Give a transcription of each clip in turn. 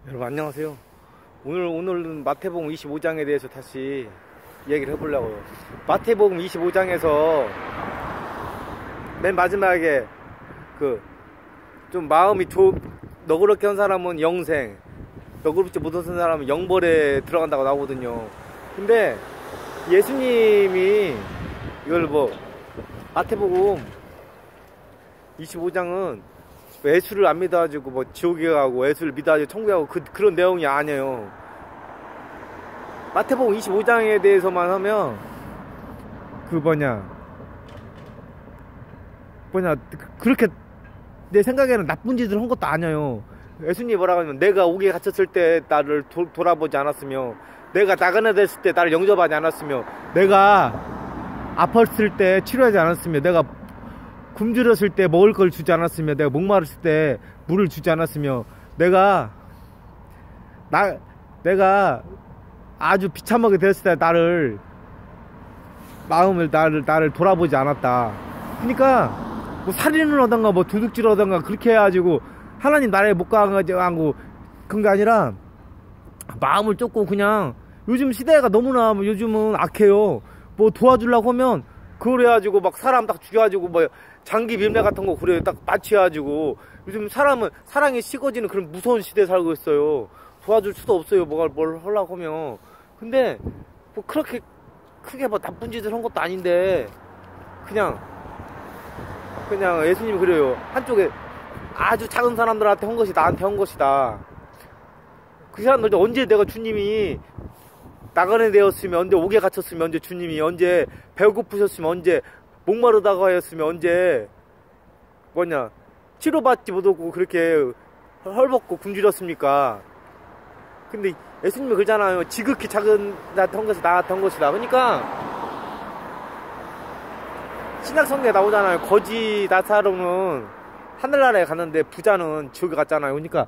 여러분 안녕하세요. 오늘은 마태복음 25장에 대해서 다시 얘기를 해보려고요. 마태복음 25장에서 맨 마지막에 좀 마음이 너그럽게 한 사람은 영생, 너그럽지 못한 사람은 영벌에 들어간다고 나오거든요. 근데 예수님이 이걸 마태복음 25장은 예수를 안 믿어가지고 지옥에 가고 예수를 믿어가지고 천국에 가고 그런 내용이 아니에요. 마태복음 25장에 대해서만 하면 그렇게 내 생각에는 나쁜 짓을 한 것도 아니에요. 예수님이 뭐라고 하면 내가 옥에 갇혔을 때 나를 돌아보지 않았으며, 내가 나그네 됐을 때 나를 영접하지 않았으며, 내가 아팠을 때 치료하지 않았으며, 내가 굶주렸을 때 먹을 걸 주지 않았으며, 내가 목마르실 때 물을 주지 않았으며, 내가 아주 비참하게 됐을 때 나를 돌아보지 않았다. 그러니까 살인을 하던가 도둑질을 하던가 그렇게 해가지고 하나님 나라에 못 가가지고 그런 게 아니라 마음을 쫓고 그냥, 요즘 시대가 너무나 요즘은 악해요. 도와주려고 하면 그걸 해가지고 사람 딱 죽여가지고 장기 밀매 같은 거 그래 딱 마취해가지고, 요즘 사람은 사랑이 식어지는 그런 무서운 시대에 살고 있어요. 도와줄 수도 없어요. 뭘 하려고 하면. 근데 그렇게 크게 나쁜 짓을 한 것도 아닌데 그냥 예수님이 그래요. 한쪽에 아주 작은 사람들한테 한 것이 나한테 한 것이다. 그 사람들도 언제 내가 주님이 나그네 되었으면, 언제 옥에 갇혔으면, 언제 주님이 언제 배고프셨으면, 언제 목마르다고 하였으면, 언제 치료받지 못하고 그렇게 헐벗고 굶주렸습니까? 근데 예수님이 그러잖아요. 지극히 작은 나한테 한 것이 나한테 한 것이다. 그러니까 신약성경에 나오잖아요. 거지 나사로는 하늘나라에 갔는데 부자는 지옥에 갔잖아요. 그러니까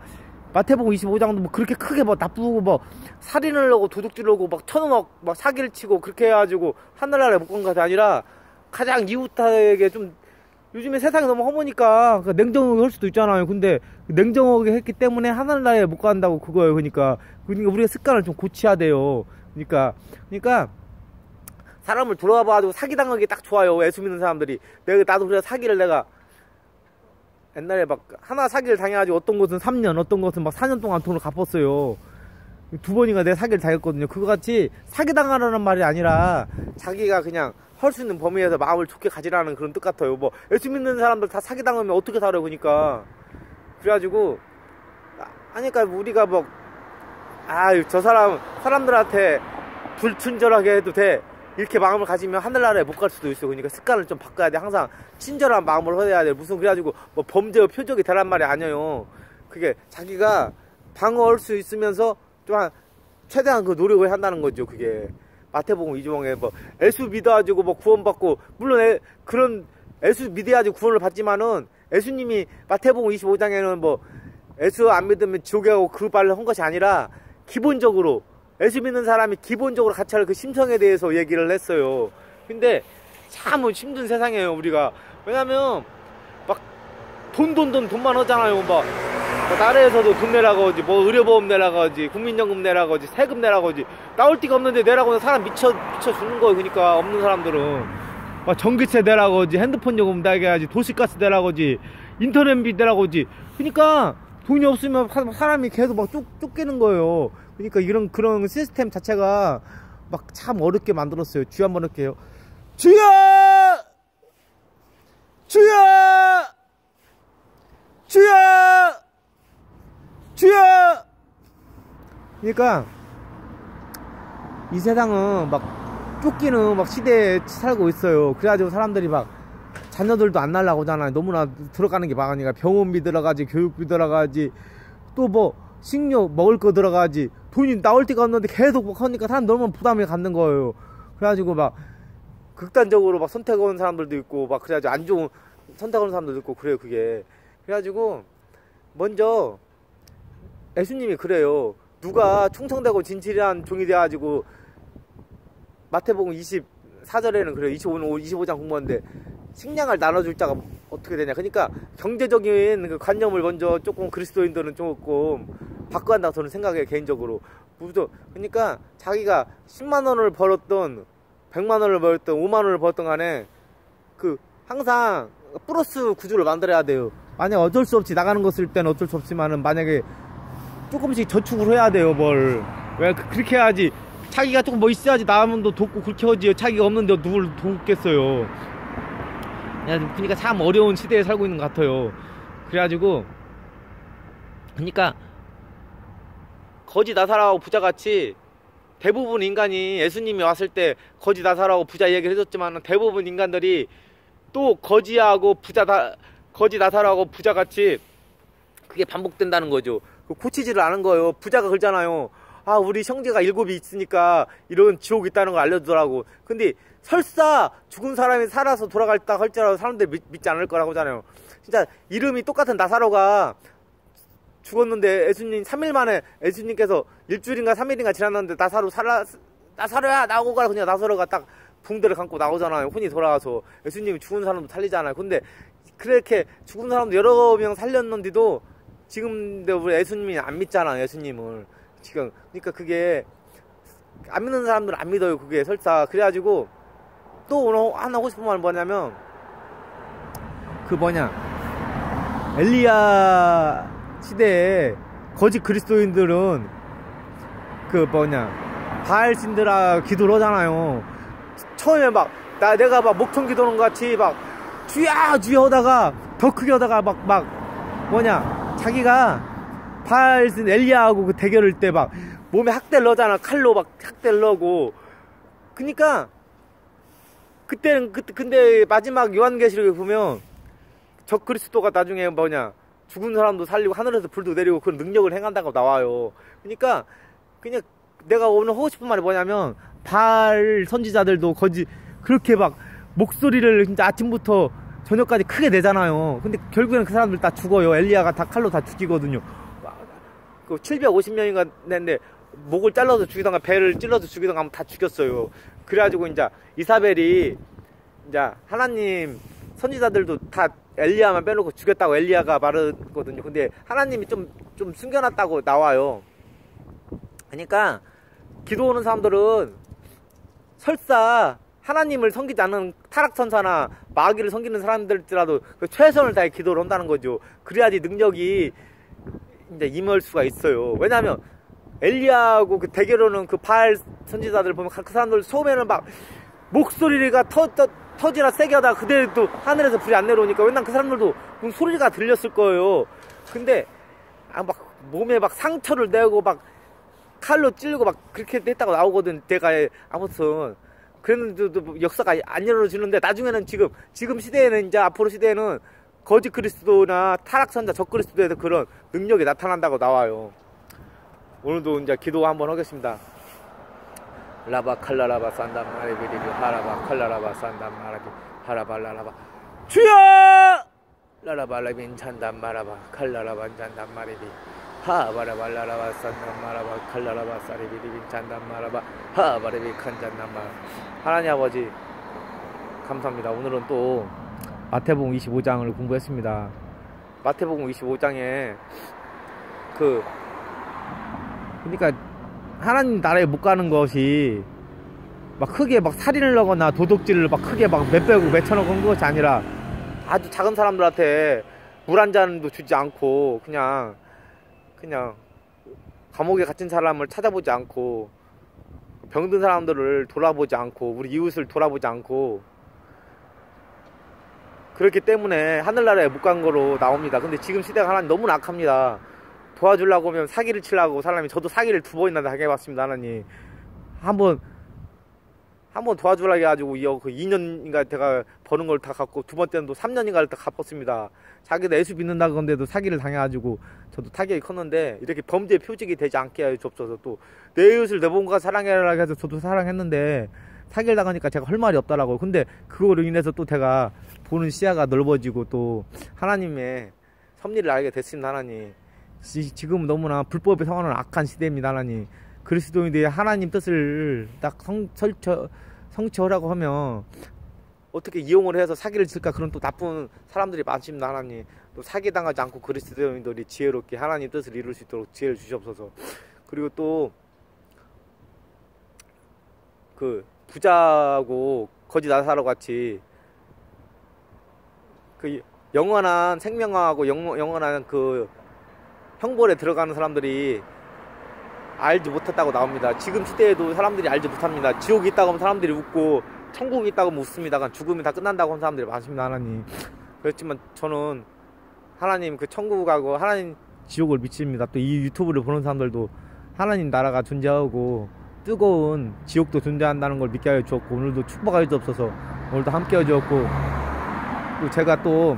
마태복음 25장도 그렇게 크게 나쁘고 살인을 하고 도둑질을 하고 천억 사기를 치고 그렇게 해가지고 하늘나라에 못 간 것이 아니라, 가장 이웃에게 좀, 요즘에 세상이 너무 험하니까 냉정하게 할 수도 있잖아요. 근데 냉정하게 했기 때문에 하늘나라에 못 간다고 그거예요. 그러니까 우리가 습관을 좀 고쳐야 돼요. 그러니까 사람을 돌아봐가지고 사기당하기 딱 좋아요. 예수 믿는 사람들이. 나도 그래 사기를 내가 옛날에 하나 사기를 당해가지고 어떤 것은 3년, 어떤 것은 4년 동안 돈을 갚았어요. 2번인가 내가 사기를 당했거든요. 그거 같이 사기당하라는 말이 아니라 자기가 그냥 할 수 있는 범위에서 마음을 좋게 가지라는 그런 뜻 같아요. 예수 믿는 사람들 다 사기당하면 어떻게 살아요. 그러니까 그래가지고 하니까 우리가 저 사람들한테 불친절하게 해도 돼, 이렇게 마음을 가지면 하늘나라에 못 갈 수도 있어. 그러니까 습관을 좀 바꿔야 돼. 항상 친절한 마음을 해야 돼. 무슨 그래가지고 범죄의 표적이 되란 말이 아니에요. 그게 자기가 방어할 수 있으면서 좀 최대한 노력을 한다는 거죠. 그게 마태복음 25장에 예수 믿어가지고 구원받고, 물론 그런 예수 믿어야지고 구원을 받지만은, 예수님이 마태복음 25장에는 예수 안 믿으면 지옥에 가고 그 말을 한 것이 아니라, 기본적으로 예수 믿는 사람이 기본적으로 같이 할 그 심성에 대해서 얘기를 했어요. 근데 참 힘든 세상이에요, 우리가. 왜냐면 돈만 하잖아요. 나라에서도 돈 내라고 하지, 의료보험 내라고 하지, 국민연금 내라고 하지, 세금 내라고 하지. 나올 데가 없는데 내라고 하는 사람 미쳐 주는 거예요. 그러니까 없는 사람들은 전기세 내라고 하지, 핸드폰 요금 내게 하지, 도시가스 내라고 하지, 인터넷비 내라고 하지. 그러니까 돈이 없으면 사람이 계속 쫓기는 거예요. 그러니까 그런 시스템 자체가 참 어렵게 만들었어요. 주여 한번 할게요. 주여! 주여! 주여! 주여! 그러니까 이 세상은 쫓기는 시대에 살고 있어요. 그래가지고 사람들이 자녀들도 안 날라고 하잖아요. 너무나 들어가는 게 많으니까 병원비 들어가지, 교육비 들어가지, 또 식료 먹을 거 들어가지. 돈이 나올 데가 없는데 계속 하니까 사람 너무 부담이 갖는 거예요. 그래가지고 극단적으로 선택하는 사람들도 있고, 그래가지고 안 좋은 선택하는 사람들도 있고, 그래요. 그게 그래가지고 먼저 예수님이 그래요. 누가 충성되고 진실한 종이 돼가지고, 마태복음 24절에는 그래요. 25장 공부하는데 식량을 나눠줄 자가 어떻게 되냐. 그러니까 경제적인 그 관념을 먼저 조금 그리스도인들은 조금 바꿔야 한다고 저는 생각해요, 개인적으로. 그러니까 자기가 10만원을 벌었던 100만원을 벌었던 5만원을 벌었던 간에 그 항상 플러스 구조를 만들어야 돼요. 만약에 어쩔 수 없이 나가는 거 쓸 때는 어쩔 수 없지만은 만약에 조금씩 저축을 해야 돼요. 뭘 왜 그렇게 해야지. 자기가 조금 뭐 있어야지 남도 돕고 그렇게 하지. 자기가 없는데 누굴 돕겠어요. 그러니까 참 어려운 시대에 살고 있는 것 같아요. 그래가지고 그러니까 거지 나사라고 부자같이 대부분 인간이 예수님이 왔을 때 거지 나사라고 부자 얘기를 해줬지만 대부분 인간들이 또 거지하고 거지 나사라고 부자같이 그게 반복된다는 거죠. 고치지를 않은 거예요. 부자가 그러잖아요. 아, 우리 형제가 7이 있으니까 이런 지옥이 있다는 걸 알려주더라고. 근데 설사 죽은 사람이 살아서 돌아갈다 할지라도 사람들이 믿지 않을 거라고 하잖아요. 진짜 이름이 똑같은 나사로가 죽었는데 예수님 3일 만에 예수님께서 일주일인가 3일인가 지났는데 나사로야 나오고 가라. 그냥 나사로가 딱 붕대를 감고 나오잖아요. 혼이 돌아와서 예수님이 죽은 사람도 살리잖아요. 근데 그렇게 죽은 사람도 여러 명 살렸는데도 지금 우리 예수님이 안 믿잖아요. 예수님을 지금. 그러니까 그게 안 믿는 사람들은 안 믿어요. 그게 설사. 그래가지고 또 오늘 하나 하고 싶은 말은 뭐냐면 엘리야 시대에 거짓 그리스도인들은 바알 신들아 기도를 하잖아요. 처음에 내가 목청 기도하는 것 같이 주야 주야 하다가 더 크게 하다가 자기가 바알 신 엘리야하고 그 대결할 때 몸에 학대를 넣잖아. 칼로 학대를 넣고. 그니까 그때는 근데 마지막 요한계시록에 보면 저 그리스도가 나중에 죽은 사람도 살리고 하늘에서 불도 내리고 그런 능력을 행한다고 나와요. 그러니까 그냥 내가 오늘 하고 싶은 말이 뭐냐면 바알 선지자들도 그렇게 목소리를 진짜 아침부터 저녁까지 크게 내잖아요. 근데 결국에는 그 사람들 다 죽어요. 엘리야가 다 칼로 다 죽이거든요. 750명인가 됐는데 목을 잘라서 죽이던가 배를 찔러서 죽이던가 하면 다 죽였어요. 그래가지고 이제 이사벨이 이제 하나님 선지자들도 다 엘리야만 빼놓고 죽였다고 엘리야가 말하거든요. 근데 하나님이 좀 숨겨놨다고 나와요. 그러니까 기도 오는 사람들은 설사 하나님을 섬기지 않는 타락천사나 마귀를 섬기는 사람들이라도 최선을 다해 기도를 한다는 거죠. 그래야지 능력이 이제 임할 수가 있어요. 왜냐하면 엘리야하고 그 대결하는 그 바알 선지자들 보면 그 사람들 처음에는 목소리가 터지나 세게 하다가 그대로 하늘에서 불이 안 내려오니까 왜냐면 그 사람들도 소리가 들렸을 거예요. 근데 몸에 상처를 내고 칼로 찔고 그렇게 했다고 나오거든. 제가 아무튼 그랬는데도 역사가 안 열어지는데 나중에는 지금 시대에는 이제 앞으로 시대에는 거짓 그리스도나 타락선자 적그리스도에서 그런 능력이 나타난다고 나와요. 오늘도 이제 기도 한번 하겠습니다. 라바 칼라라바 산단 마리비리비 하라바 칼라라바 산단 마라비 하라바 라라바 주여 라라바 라빈 찬단 마라바 칼라라바 찬단 마리비 하바라바 라라바 산단 마라바 칼라라바 사리비리빈 찬단 마라바 하바리비 칸찬단 마라. 하나님 아버지 감사합니다. 오늘은 또 마태복음 25장을 공부했습니다. 마태복음 25장에 그러니까 하나님 나라에 못 가는 것이 크게 살인을 하거나 도둑질을 크게 몇백억 몇천억 한 것이 아니라 아주 작은 사람들한테 물 한 잔도 주지 않고 그냥 감옥에 갇힌 사람을 찾아보지 않고 병든 사람들을 돌아보지 않고 우리 이웃을 돌아보지 않고 그렇기 때문에 하늘나라에 못 간 거로 나옵니다. 근데 지금 시대가 하나님 너무 악합니다. 도와주려고 하면 사기를 치려고 사람이 저도 사기를 2번이나 당해봤습니다. 하나님 한번 도와주려고 해가지고 2년인가 제가 버는 걸 다 갚고 두 번째는 또 3년인가를 다 갚았습니다. 자기도 예수 믿는다고 건데도 사기를 당해가지고 저도 타격이 컸는데 이렇게 범죄 표적이 되지 않게 하여 주옵소서. 또 내 이웃을 내 몸과 사랑해라 해서 저도 사랑했는데 사기를 당하니까 제가 할 말이 없더라고요. 근데 그거로 인해서 또 제가 보는 시야가 넓어지고 또 하나님의 섭리를 알게 됐습니다. 하나님 지금 너무나 불법에 성하는 악한 시대입니다. 하나님 그리스도인들이 하나님 뜻을 딱 성취하라고 하면 어떻게 이용을 해서 사기를 칠까 그런 또 나쁜 사람들이 많습니다. 하나님 또 사기당하지 않고 그리스도인들이 지혜롭게 하나님 뜻을 이룰 수 있도록 지혜를 주시옵소서. 그리고 또 그 부자하고 거지 나사로 같이 그 영원한 생명하고 영원한 그 형벌에 들어가는 사람들이 알지 못했다고 나옵니다. 지금 시대에도 사람들이 알지 못합니다. 지옥이 있다고 하면 사람들이 웃고 천국이 있다고 하면 웃습니다. 죽음이 다 끝난다고 하는 사람들이 많습니다. 하나님 그렇지만 저는 하나님 그 천국하고 하나님 지옥을 믿습니다. 또 이 유튜브를 보는 사람들도 하나님 나라가 존재하고 뜨거운 지옥도 존재한다는 걸 믿게 하여 주었고 오늘도 축복하여 주옵소서. 오늘도 함께 하여 주었고 또 제가 또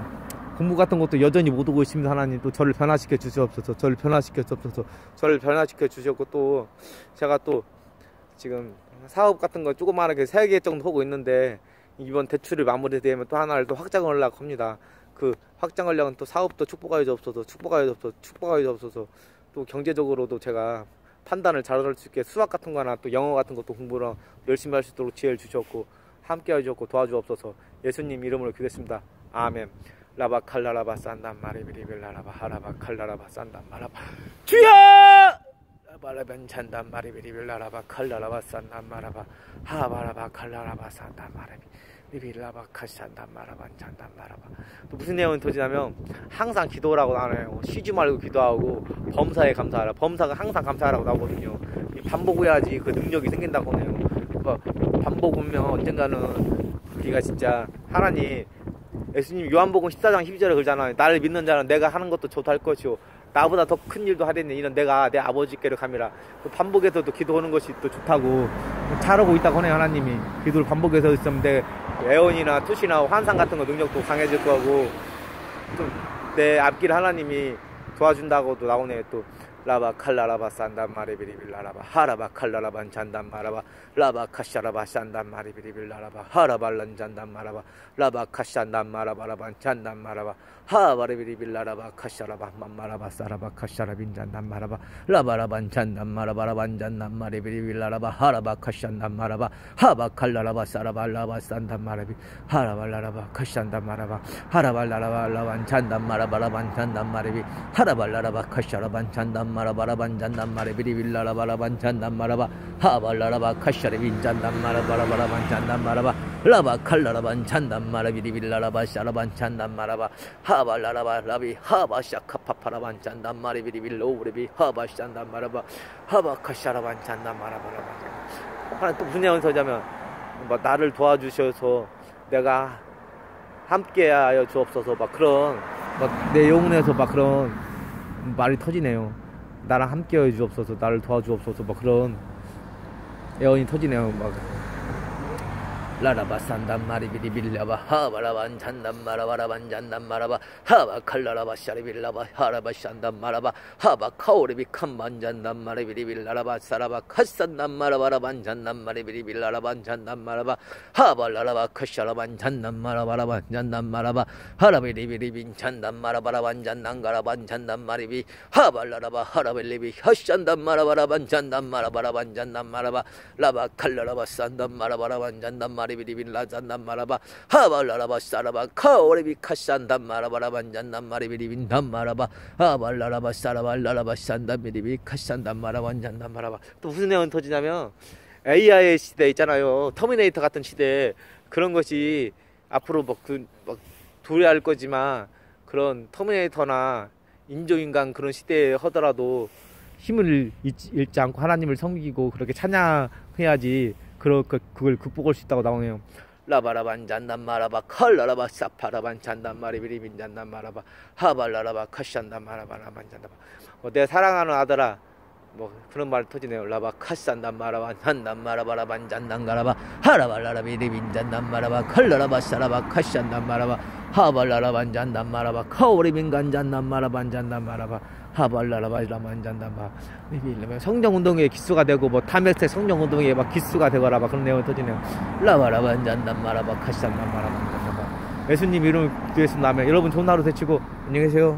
공부 같은 것도 여전히 못 오고 있습니다. 하나님 또 저를 변화시켜 주시옵소서. 저를 변화시켜 주옵소서. 저를 변화시켜 주셨고 또 제가 또 지금 사업 같은 거 조그마하게 3개 정도 하고 있는데 이번 대출이 마무리되면 또 하나를 또 확장을 하려고 합니다. 그 확장하려면 또 사업도 축복하여 주옵소서. 축복하여 주옵소서. 축복하여 주옵소서. 또 경제적으로도 제가 판단을 잘할 수 있게 수학 같은 거나 또 영어 같은 것도 공부를 열심히 할 수 있도록 지혜를 주셨고 함께 해주셨고 도와주옵소서. 예수님 이름으로 기도했습니다. 아멘. 라바 칼라라바 산단 마리비리빌라라바 하라바 칼라라바 산단 마라바 주여! 라바라벤 찬단 마리비리빌라라바 칼라라바 산단 마라바 하바라바 칼라라바 산단 마리비 리빌라바 카산단 마라바 찬단 마라바. 또 무슨 내용이 터지냐면 항상 기도라고 나와요. 쉬지 말고 기도하고 범사에 감사하라. 범사가 항상 감사하라고 나오거든요. 반복해야지 그 능력이 생긴다고 해요. 그러니까 반복하면 언젠가는 우리가 진짜 하나님 예수님 요한복음 14장 12절에 그러잖아요. 나를 믿는 자는 내가 하는 것도 저도 할 것이요 나보다 더 큰 일도 하겠네. 이는 내가 내 아버지께로 감이라. 반복해서도 기도하는 것이 또 좋다고 잘하고 있다고 하네요. 하나님이 기도를 반복해서 있으면 내 애원이나 투시나 환상 같은 거 능력도 강해질 거고 또 내 앞길 하나님이 도와준다고도 나오네요. 또 라바 칼라라바 산단 마리비리빌라라바 하라바 칼라라반 잔단 마라바 라바 카샤라바 산단 마리비리빌라라바 하라발란 잔단 마라바 라바 카샨단 마라바라반 잔단 마라바 하바리비리빌라라바 카샤라바 맘마라바 사라바 카샤라빈 잔단 마라바 라바라반 잔단 마라바라반 잔단 마리비리빌라라바 하라바 카샨단 마라바 하바 칼라라바 사라바 라바 산단 마라비 하라발라라바 카샨단 마라바 하라발라라바 라반 잔단 마라바라반 잔단 마리비 하라발라라바 카샤라반 잔단 마라바라반 잔단 마리비리빌라라바라반 잔단 마라바 하발라라바 카샤리빈 잔단 마라바라바라반 잔단 마라바 라바 칼라라반 잔단 마라비리빌라라바 샤라반 잔단 마라바 하발라라바 라비 하바 샤카파파라반 잔단 마리비리빌로우리비 하바 잔단 마라바 하바 카샤라반 잔단 마라바라반. 하나 또 무슨 내용이 서자면 뭐 나를 도와주셔서 내가 함께하여 주옵소서 막 그런 막 내 영혼에서 막 그런 말이 터지네요. 나랑 함께하여 주옵소서. 나를 도와주옵소서. 막 그런 애원이 터지네요. 막 라라바 산단 마리비리빌라바 하바라반 잔단 마라바라반 잔단 마라바 하바 칼라라바 샤리빌라바 하라바 샨단 마라바 하바 카오리비 칸반 잔단 마리비리빌라라바 사라바 카산단 마라바라반 잔단 마리비리빌라라반 잔단 마라바 하발라라바 카샤라반 잔단 마라바라반 잔단 마라바 하라비리비리빈 잔단 마라바라반 잔단 가라반 잔단 마리비 하발라라바 하라빌리비 하샨단 마라바라반 잔단 마라바라반 잔단 마라바 라바 칼라라바 산단 마라바라반 잔단 마리비리빈 라잔단 마라바 하발라라바 사라바 카오리비 카산단 마라바라반 잔단 마리비리빈 단 마라바 하발라라바 사라발라라바 산단 미리비 카산단 마라반 잔단 마라바. 또 무슨 내용이 터지냐면 AI 시대 있잖아요. 터미네이터 같은 시대 그런 것이 앞으로 막 도래할 거지만 그런 터미네이터나 인조인간 그런 시대에 하더라도 힘을 잃지 않고 하나님을 섬기고 그렇게 찬양해야지 그걸 극복할 수 있다고 나오네요. 라바라반 잔단 마라바 칼라라바 사파라반 잔단 마리비리빈 잔단 마라바 하발라라바 카샨단 마라바라반 잔단 내 사랑하는 아들아 뭐 그런 말 터지네요. 라바 카싼단 마라바 잔단 마라바라반 잔단 가라바 하라발라라비리빈 잔단 마라바 칼라라바 사라바 카샨단 마라바 하발라라반 잔단 마라바 카오리빈 간 잔단 마라반 잔단 마라바 하발라라바라반 잔단 마 성령운동에 기수가 되고 뭐 타메스의 성령운동에 막 기수가 되거라 막 그런 내용이 터지네요. 라바라반 잔단 마라바 카샨단 마라반 잔단 마. 예수님 이름을 기도했습니다. 여러분 좋은 하루 되시고 안녕히 계세요.